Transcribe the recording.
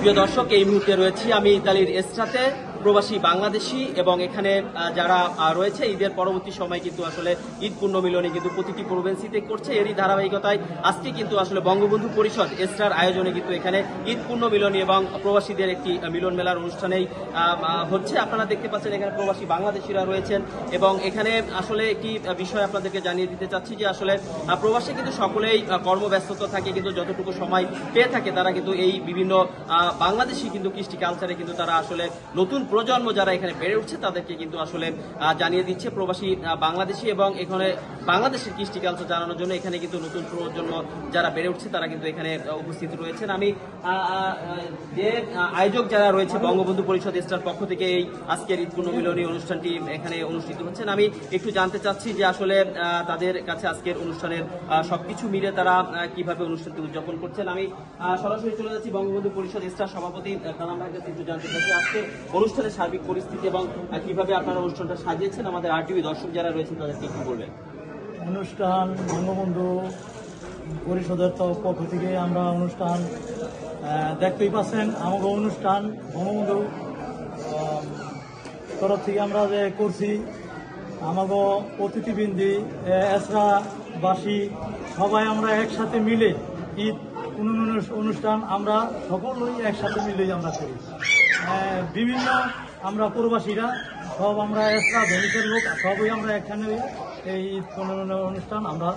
প্রিয় দর্শক, এই মুহূর্তে রয়েছি আমি ইতালির এস্ট্রাতে। প্রবাসী বাংলাদেশি এবং এখানে যারা রয়েছে ঈদের পরবর্তী সময় কিন্তু আসলে ঈদ পুণ্যমিলনী কিন্তু প্রতিটি প্রভিন্সিতে করছে। এরই ধারাবাহিকতায় আজকে কিন্তু আসলে বঙ্গবন্ধু পরিষদ এস্ট্রার আয়োজনে কিন্তু এখানে ঈদ পুণ্যমিলনী এবং প্রবাসীদের একটি মিলন মেলার অনুষ্ঠানেই হচ্ছে। আপনারা দেখতে পাচ্ছেন এখানে প্রবাসী বাংলাদেশিরা রয়েছেন এবং এখানে আসলে একটি বিষয় আপনাদেরকে জানিয়ে দিতে চাচ্ছি যে আসলে প্রবাসী কিন্তু সকলেই কর্মব্যস্ততা থাকে, কিন্তু যতটুকু সময় পেয়ে থাকে তারা কিন্তু এই বিভিন্ন বাংলাদেশি কিন্তু কৃষ্টি কালচারে কিন্তু তারা আসলে নতুন প্রজন্ম যারা এখানে বেড়ে উঠছে তাদেরকে কিন্তু আসলে জানিয়ে দিচ্ছে প্রবাসী বাংলাদেশি এবং এখানে বাংলাদেশের কৃষ্টি কালচার জানানোর জন্য এখানে কিন্তু নতুন প্রজন্ম যারা বেড়ে উঠছে তারা কিন্তু এখানে উপস্থিত রয়েছেন। আমি যে আয়োজক যারা রয়েছে বঙ্গবন্ধু পরিষদ এস্ট্রার পক্ষ থেকে এই আজকের ঈদ পুণ্যমিলনী অনুষ্ঠানটি এখানে অনুষ্ঠিত হচ্ছেন, আমি একটু জানতে চাচ্ছি যে আসলে তাদের কাছে আজকের অনুষ্ঠানের সবকিছু মিলে তারা কিভাবে অনুষ্ঠানটি উদযাপন করছেন। আমি সরাসরি চলে যাচ্ছি বঙ্গবন্ধু পরিষদ এস্ট্রার সভাপতি কালাম ভাইয়ের কাছে একটু জানতে চাচ্ছি আজকে অনুষ্ঠানের সার্বিক পরিস্থিতি এবং কিভাবে আপনারা অনুষ্ঠানটা সাজিয়েছেন। আমাদের আরটিভি দর্শক যারা রয়েছেন তাদেরকে কি বলবেন? অনুষ্ঠান বঙ্গবন্ধু পরিষদের পক্ষ থেকে আমরা অনুষ্ঠান দেখতেই পাচ্ছেন। আমাকে অনুষ্ঠান বঙ্গবন্ধু তরফ থেকে আমরা যে করছি, আমাকে অতিথিবৃন্দি এসরাবাসী সবাই আমরা একসাথে মিলে ঈদ অনুষ্ঠান আমরা সকলেই একসাথে মিলেই আমরা করি। বিভিন্ন আমরা প্রবাসীরা সব আমরা এসরা ভেনিসের লোক সবই আমরা এখানে এই ঈদ অনুষ্ঠান আমরা